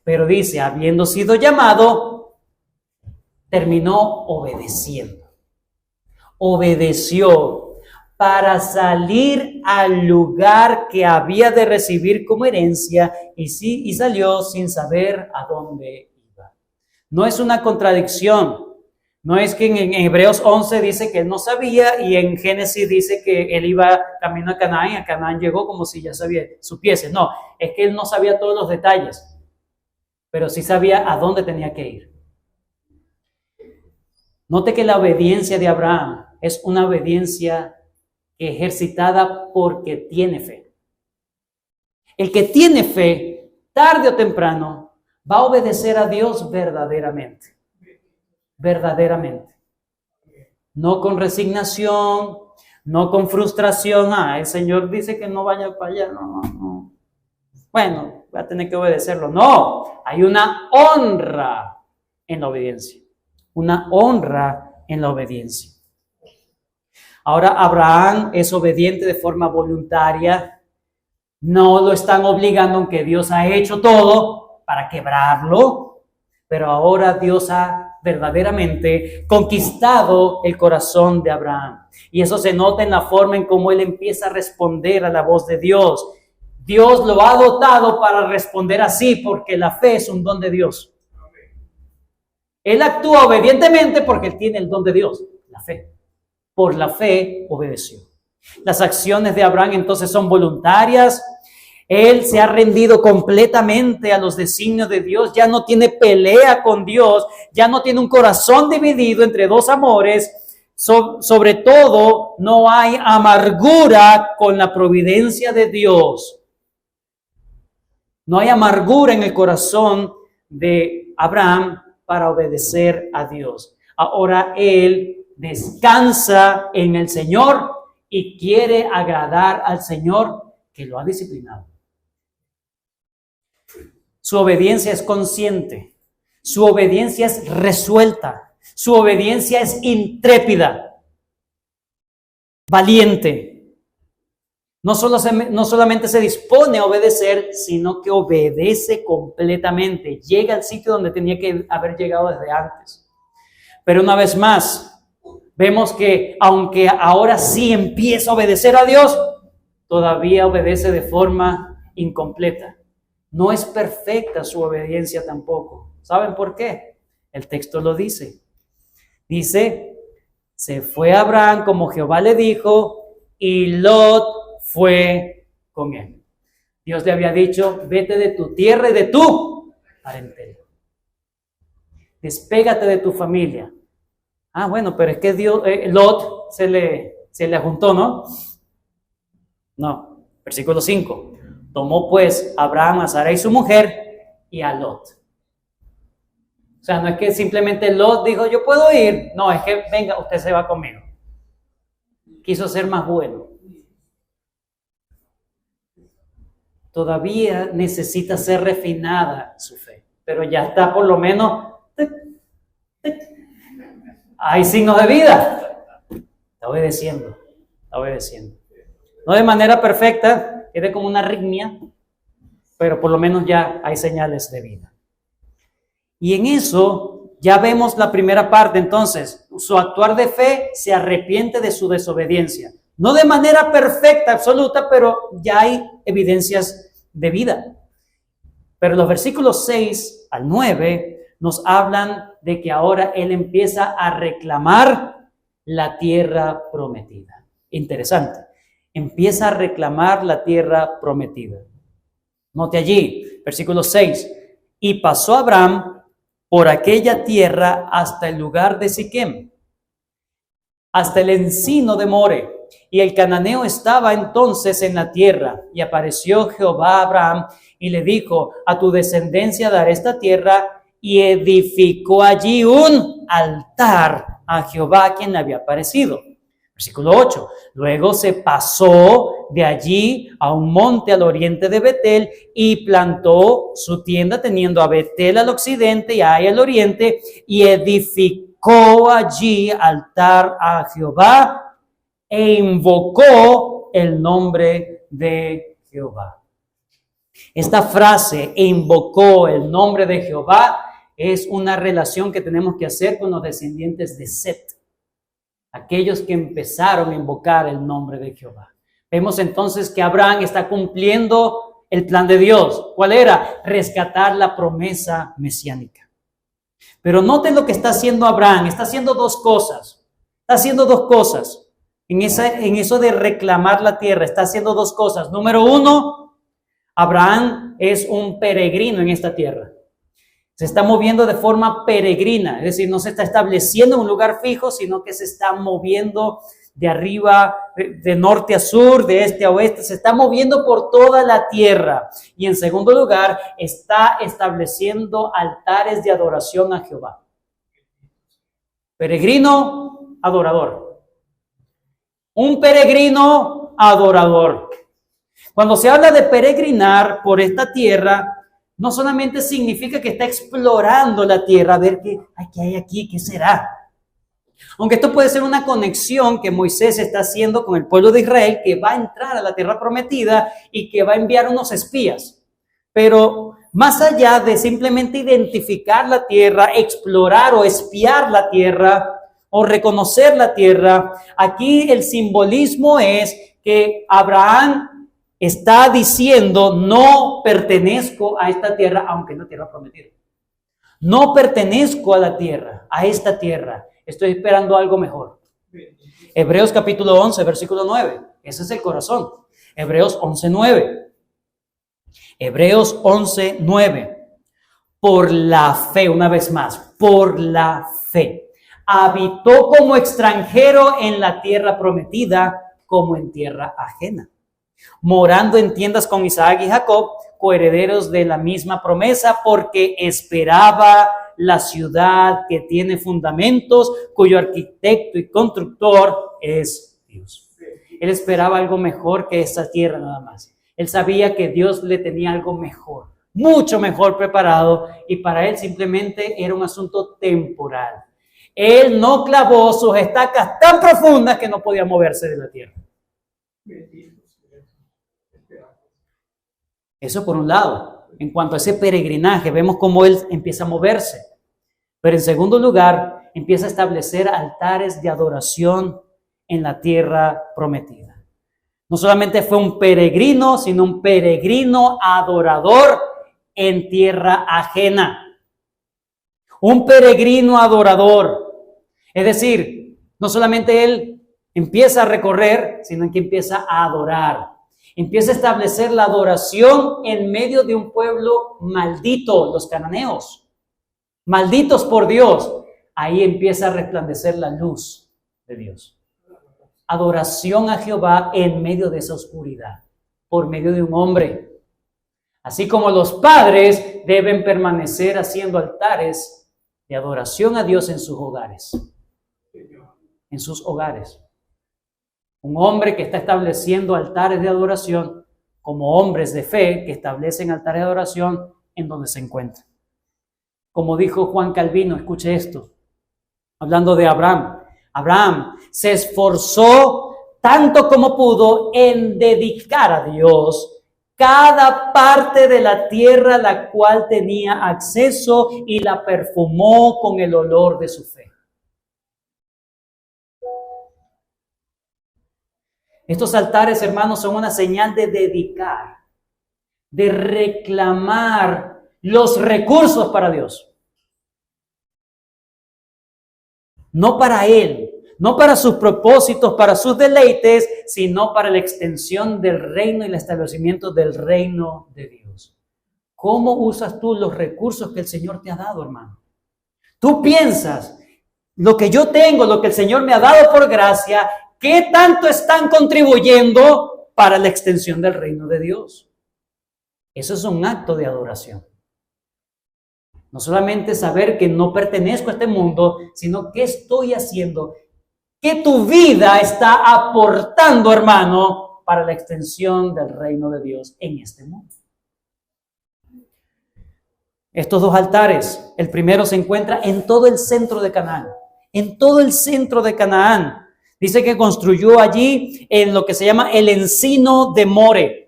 Pero dice, habiendo sido llamado, terminó obedeciendo. Obedeció para salir al lugar que había de recibir como herencia y salió sin saber a dónde iba. No es una contradicción. No es que en Hebreos 11 dice que él no sabía y en Génesis dice que él iba camino a Canaán y a Canaán llegó como si ya supiese. No, es que él no sabía todos los detalles, pero sí sabía a dónde tenía que ir. Note que la obediencia de Abraham es una obediencia ejercitada porque tiene fe. El que tiene fe, tarde o temprano, va a obedecer a Dios verdaderamente. Verdaderamente. No con resignación, no con frustración. El Señor dice que no vaya para allá. No. Bueno, voy a tener que obedecerlo. No, hay una honra en la obediencia. Una honra en la obediencia. Ahora Abraham es obediente de forma voluntaria. No lo están obligando, aunque Dios ha hecho todo para quebrarlo. Pero ahora Dios ha verdaderamente conquistado el corazón de Abraham. Y eso se nota en la forma en cómo él empieza a responder a la voz de Dios. Dios lo ha dotado para responder así, porque la fe es un don de Dios. Él actúa obedientemente porque él tiene el don de Dios, la fe. Por la fe obedeció. Las acciones de Abraham entonces son voluntarias. Él se ha rendido completamente a los designios de Dios. Ya no tiene pelea con Dios. Ya no tiene un corazón dividido entre dos amores. Sobre todo, no hay amargura con la providencia de Dios. No hay amargura en el corazón de Abraham para obedecer a Dios. Ahora él descansa en el Señor y quiere agradar al Señor que lo ha disciplinado. Su obediencia es consciente, su obediencia es resuelta, su obediencia es intrépida, valiente. No solamente se dispone a obedecer, sino que obedece completamente. Llega al sitio donde tenía que haber llegado desde antes. Pero una vez más, vemos que aunque ahora sí empieza a obedecer a Dios, todavía obedece de forma incompleta. No es perfecta su obediencia tampoco. ¿Saben por qué? El texto lo dice. Dice, se fue Abraham como Jehová le dijo y Lot fue con él. Dios le había dicho, vete de tu tierra y de tu parentela. Despégate de tu familia. Ah, bueno, pero es que Lot se le juntó, ¿no? No, versículo 5. Tomó pues Abraham a Sarai su mujer y a Lot. O sea, no es que simplemente Lot dijo, yo puedo ir. No, es que venga, usted se va conmigo. Quiso ser más bueno. Todavía necesita ser refinada su fe, pero ya está por lo menos, hay signos de vida. Está obedeciendo. No de manera perfecta, es como una arritmia, pero por lo menos ya hay señales de vida. Y en eso ya vemos la primera parte. Entonces, su actuar de fe se arrepiente de su desobediencia. No de manera perfecta, absoluta, pero ya hay evidencias de vida. Pero los versículos 6 al 9 nos hablan de que ahora él empieza a reclamar la tierra prometida. Interesante. Empieza a reclamar la tierra prometida. Note allí, versículo 6. Y pasó Abraham por aquella tierra hasta el lugar de Siquem, hasta el encino de More. Y el cananeo estaba entonces en la tierra. Y apareció Jehová a Abraham y le dijo, a tu descendencia daré esta tierra. Y edificó allí un altar a Jehová, quien le había aparecido. Versículo 8. Luego se pasó de allí a un monte al oriente de Betel y plantó su tienda teniendo a Betel al occidente y a Ai al oriente y edificó allí altar a Jehová e invocó el nombre de Jehová. Esta frase, e invocó el nombre de Jehová, es una relación que tenemos que hacer con los descendientes de Set, aquellos que empezaron a invocar el nombre de Jehová. Vemos entonces que Abraham está cumpliendo el plan de Dios. ¿Cuál era? Rescatar la promesa mesiánica. Pero noten lo que está haciendo Abraham. Está haciendo dos cosas. En eso de reclamar la tierra, está haciendo dos cosas. Número uno, Abraham es un peregrino en esta tierra. Se está moviendo de forma peregrina, es decir, no se está estableciendo en un lugar fijo, sino que se está moviendo de arriba, de norte a sur, de este a oeste, se está moviendo por toda la tierra. Y en segundo lugar, está estableciendo altares de adoración a Jehová. Peregrino, adorador. Un peregrino, adorador. Cuando se habla de peregrinar por esta tierra, no solamente significa que está explorando la tierra, a ver qué hay aquí, qué será. Aunque esto puede ser una conexión que Moisés está haciendo con el pueblo de Israel, que va a entrar a la tierra prometida y que va a enviar unos espías. Pero Más allá de simplemente identificar la tierra, explorar o espiar la tierra o reconocer la tierra, aquí el simbolismo es que Abraham está diciendo: no pertenezco a esta tierra, aunque es la tierra prometida. No pertenezco a la tierra, a esta tierra. Estoy esperando algo mejor. Hebreos capítulo 11, versículo 9. Ese es el corazón. Hebreos 11, 9. Hebreos 11, 9. Por la fe, una vez más, por la fe. Habitó como extranjero en la tierra prometida, como en tierra ajena, morando en tiendas con Isaac y Jacob, coherederos de la misma promesa, porque esperaba la ciudad que tiene fundamentos, cuyo arquitecto y constructor es Dios. Él esperaba algo mejor que esta tierra nada más. Él sabía que Dios le tenía algo mejor, mucho mejor preparado, y para él simplemente era un asunto temporal. Él no clavó sus estacas tan profundas que no podía moverse de la tierra. Eso por un lado. En cuanto a ese peregrinaje, vemos cómo él empieza a moverse. Pero en segundo lugar, empieza a establecer altares de adoración en la tierra prometida. No solamente fue un peregrino, sino un peregrino adorador en tierra ajena. Un peregrino adorador. Es decir, no solamente él empieza a recorrer, sino que empieza a adorar. Empieza a establecer la adoración en medio de un pueblo maldito, los cananeos. Malditos por Dios. Ahí empieza a resplandecer la luz de Dios. Adoración a Jehová en medio de esa oscuridad, por medio de un hombre. Así como los padres deben permanecer haciendo altares de adoración a Dios en sus hogares. En sus hogares. Un hombre que está estableciendo altares de adoración, como hombres de fe que establecen altares de adoración en donde se encuentran. Como dijo Juan Calvino, escuche esto, hablando de Abraham. Abraham se esforzó tanto como pudo en dedicar a Dios cada parte de la tierra a la cual tenía acceso y la perfumó con el olor de su fe. Estos altares, hermanos, son una señal de dedicar, de reclamar los recursos para Dios. No para Él, no para sus propósitos, para sus deleites, sino para la extensión del reino y el establecimiento del reino de Dios. ¿Cómo usas tú los recursos que el Señor te ha dado, hermano? Tú piensas, lo que yo tengo, lo que el Señor me ha dado por gracia, ¿qué tanto están contribuyendo para la extensión del reino de Dios? Eso es un acto de adoración. No solamente saber que no pertenezco a este mundo, sino qué estoy haciendo, qué tu vida está aportando, hermano, para la extensión del reino de Dios en este mundo. Estos dos altares, el primero se encuentra en todo el centro de Canaán. En todo el centro de Canaán. Dice que construyó allí en lo que se llama el encino de More.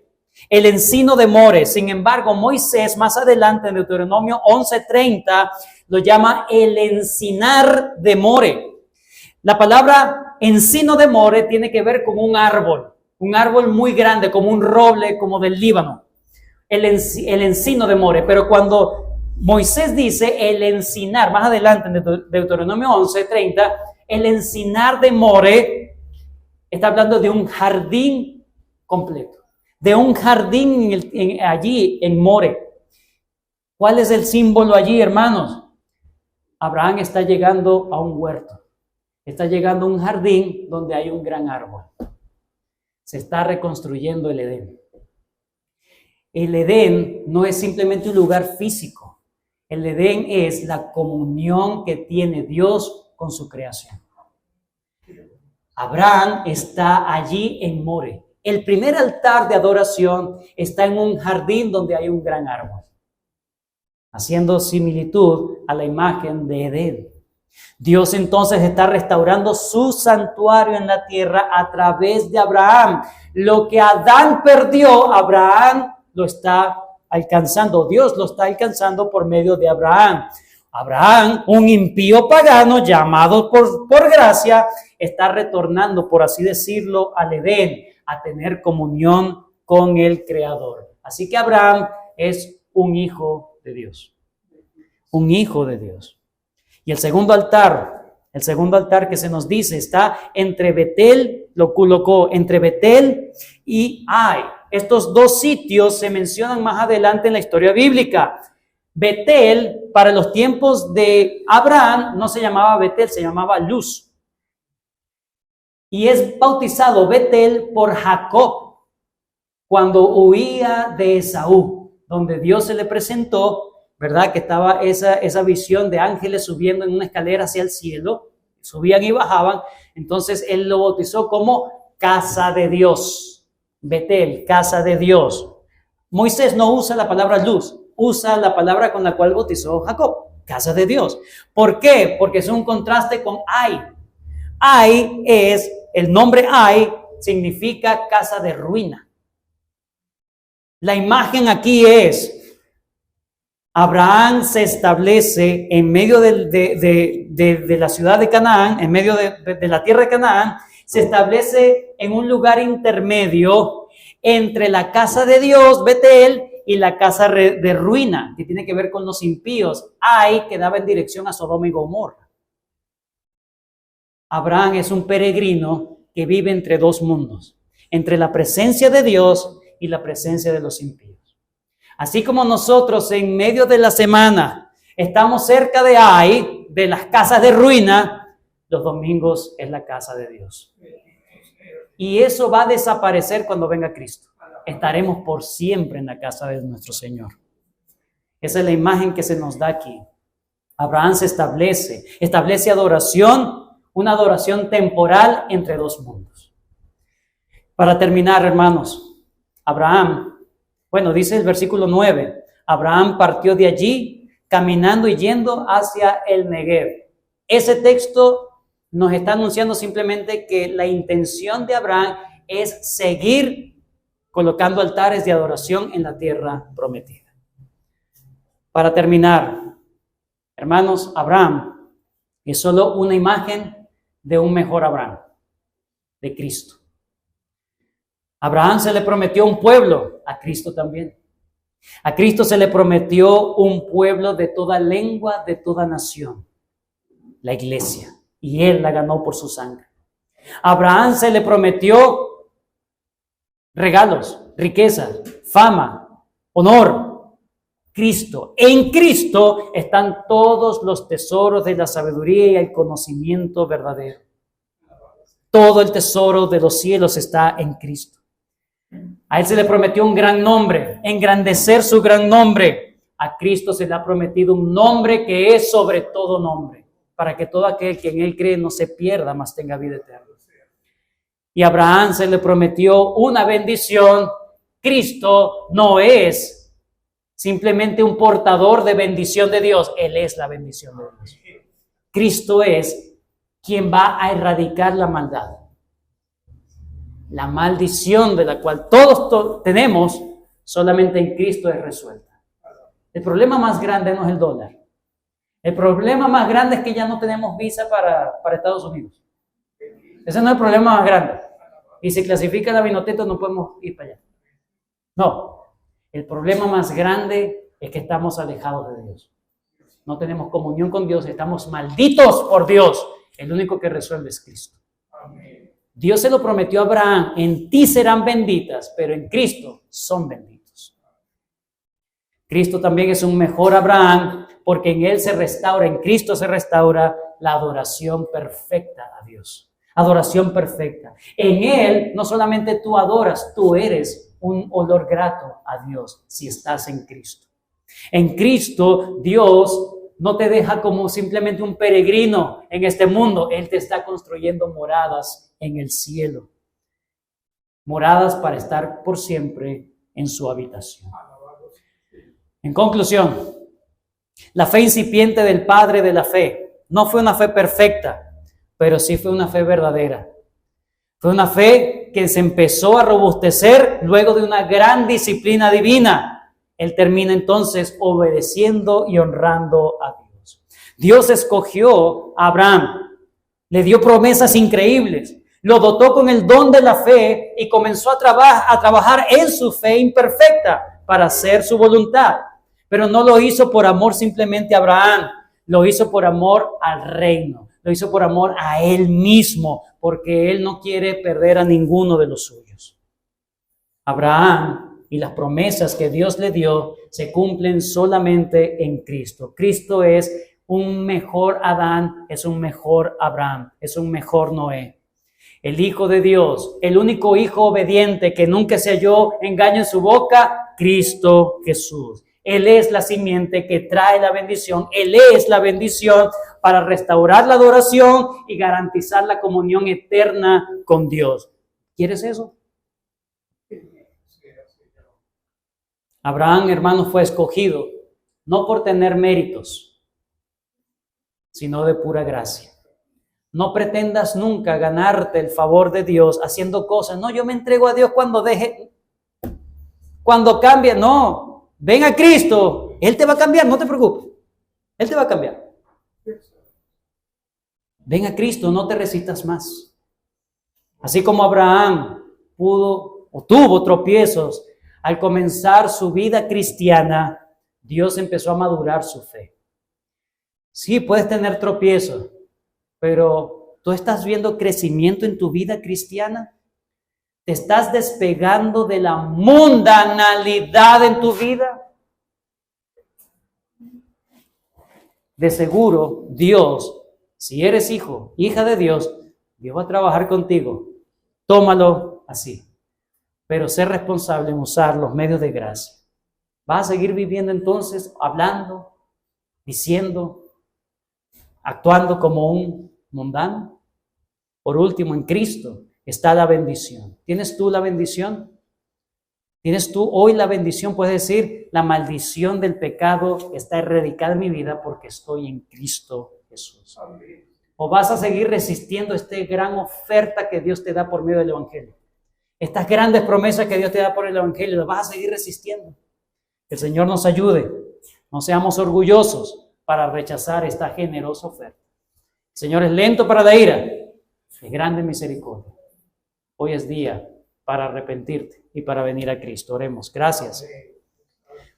El encino de More. Sin embargo, Moisés más adelante en Deuteronomio 11:30 lo llama el encinar de More. La palabra encino de More tiene que ver con un árbol muy grande, como un roble, como del Líbano. El encino de More. Pero cuando Moisés dice el encinar, más adelante en Deuteronomio 11:30, el encinar de More está hablando de un jardín completo, de un jardín allí en More. ¿Cuál es el símbolo allí, hermanos? Abraham está llegando a un huerto, está llegando a un jardín donde hay un gran árbol. Se está reconstruyendo el Edén. El Edén no es simplemente un lugar físico. El Edén es la comunión que tiene Dios con su creación. Abraham está allí en More. El primer altar de adoración está en un jardín donde hay un gran árbol, haciendo similitud a la imagen de Edén. Dios entonces está restaurando su santuario en la tierra a través de Abraham. Lo que Adán perdió, Abraham lo está alcanzando, Dios lo está alcanzando por medio de Abraham. Abraham, un impío pagano llamado por gracia, está retornando, por así decirlo, al Edén, a tener comunión con el Creador. Así que Abraham es un hijo de Dios. Un hijo de Dios. Y el segundo altar que se nos dice está entre Betel, lo colocó entre Betel y Ai. Estos dos sitios se mencionan más adelante en la historia bíblica. Betel, para los tiempos de Abraham, no se llamaba Betel, se llamaba Luz. Y es bautizado Betel por Jacob, cuando huía de Esaú, donde Dios se le presentó, ¿verdad? Que estaba esa visión de ángeles subiendo en una escalera hacia el cielo, subían y bajaban. Entonces él lo bautizó como casa de Dios. Betel, casa de Dios. Moisés no usa la palabra luz, usa la palabra con la cual bautizó Jacob, casa de Dios. ¿Por qué? Porque es un contraste con Ai. Ai es, el nombre Ai significa casa de ruina. La imagen aquí es, Abraham se establece en medio de la ciudad de Canaán, en medio de la tierra de Canaán, se establece en un lugar intermedio entre la casa de Dios, Betel, y la casa de ruina, que tiene que ver con los impíos. Ai, que daba en dirección a Sodoma y Gomorra. Abraham es un peregrino que vive entre dos mundos, entre la presencia de Dios y la presencia de los impíos. Así como nosotros en medio de la semana estamos cerca de Ai, de las casas de ruina, los domingos es la casa de Dios. Y eso va a desaparecer cuando venga Cristo. Estaremos por siempre en la casa de nuestro Señor. Esa es la imagen que se nos da aquí. Abraham se establece adoración, una adoración temporal entre dos mundos. Para terminar, hermanos, Abraham, bueno, dice el versículo 9, Abraham partió de allí caminando y yendo hacia el Negev. Ese texto nos está anunciando simplemente que la intención de Abraham es seguir colocando altares de adoración en la tierra prometida. Para terminar, hermanos, Abraham es solo una imagen de un mejor Abraham, de Cristo. Abraham se le prometió un pueblo, a Cristo también. A Cristo se le prometió un pueblo de toda lengua, de toda nación, la iglesia, y él la ganó por su sangre. A Abraham se le prometió regalos, riquezas, fama, honor. Cristo. En Cristo están todos los tesoros de la sabiduría y el conocimiento verdadero. Todo el tesoro de los cielos está en Cristo. A él se le prometió un gran nombre, engrandecer su gran nombre. A Cristo se le ha prometido un nombre que es sobre todo nombre, para que todo aquel que en él cree no se pierda, mas tenga vida eterna. Y a Abraham se le prometió una bendición. Cristo no es simplemente un portador de bendición de Dios, él es la bendición de Dios. Cristo es quien va a erradicar la maldad. La maldición de la cual todos tenemos, solamente en Cristo es resuelta. El problema más grande no es el dólar. El problema más grande es que ya no tenemos visa para Estados Unidos. Ese no es el problema más grande. Y si clasifica la Vinoteto no podemos ir para allá. No. El problema más grande es que estamos alejados de Dios. No tenemos comunión con Dios, estamos malditos por Dios. El único que resuelve es Cristo. Amén. Dios se lo prometió a Abraham, en ti serán benditas, pero en Cristo son benditos. Cristo también es un mejor Abraham, porque en él se restaura, en Cristo se restaura la adoración perfecta a Dios. Adoración perfecta. En él no solamente tú adoras, tú eres un olor grato a Dios si estás en Cristo. En Cristo, Dios no te deja como simplemente un peregrino en este mundo. Él te está construyendo moradas en el cielo. Moradas para estar por siempre en su habitación. En conclusión, la fe incipiente del padre de la fe no fue una fe perfecta, pero sí fue una fe verdadera. Fue una fe que se empezó a robustecer luego de una gran disciplina divina. él termina entonces obedeciendo y honrando a Dios. Dios escogió a Abraham, le dio promesas increíbles, lo dotó con el don de la fe y comenzó a trabajar en su fe imperfecta para hacer su voluntad. Pero no lo hizo por amor simplemente a Abraham, lo hizo por amor al reino, lo hizo por amor a él mismo, porque él no quiere perder a ninguno de los suyos. Abraham y las promesas que Dios le dio se cumplen solamente en Cristo. Cristo es un mejor Adán, es un mejor Abraham, es un mejor Noé. El Hijo de Dios, el único Hijo obediente que nunca se halló engaño en su boca, Cristo Jesús. Él es la simiente que trae la bendición. Él es la bendición para restaurar la adoración y garantizar la comunión eterna con Dios. ¿Quieres eso? Abraham, hermano, fue escogido no por tener méritos, sino de pura gracia. No pretendas nunca ganarte el favor de Dios haciendo cosas. No, yo me entrego a Dios cuando cambie. No. Ven a Cristo, Él te va a cambiar, no te preocupes, Él te va a cambiar. Ven a Cristo, no te resistas más. Así como Abraham pudo o tuvo tropiezos al comenzar su vida cristiana, Dios empezó a madurar su fe. Sí, puedes tener tropiezos, pero ¿tú estás viendo crecimiento en tu vida cristiana? ¿Te estás despegando de la mundanalidad en tu vida? De seguro, Dios, si eres hijo, hija de Dios, Dios va a trabajar contigo. Tómalo así. Pero sé responsable en usar los medios de gracia. ¿Vas a seguir viviendo entonces, hablando, diciendo, actuando como un mundano? Por último, en Cristo está la bendición. ¿Tienes tú la bendición? ¿Tienes tú hoy la bendición? Puedes decir, la maldición del pecado está erradicada en mi vida porque estoy en Cristo Jesús. ¿O vas a seguir resistiendo esta gran oferta que Dios te da por medio del Evangelio? Estas grandes promesas que Dios te da por el Evangelio, ¿las vas a seguir resistiendo? Que el Señor nos ayude. No seamos orgullosos para rechazar esta generosa oferta. El Señor es lento para la ira, es grande en misericordia. Hoy es día para arrepentirte y para venir a Cristo. Oremos. Gracias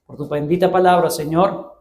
por tu bendita palabra, Señor.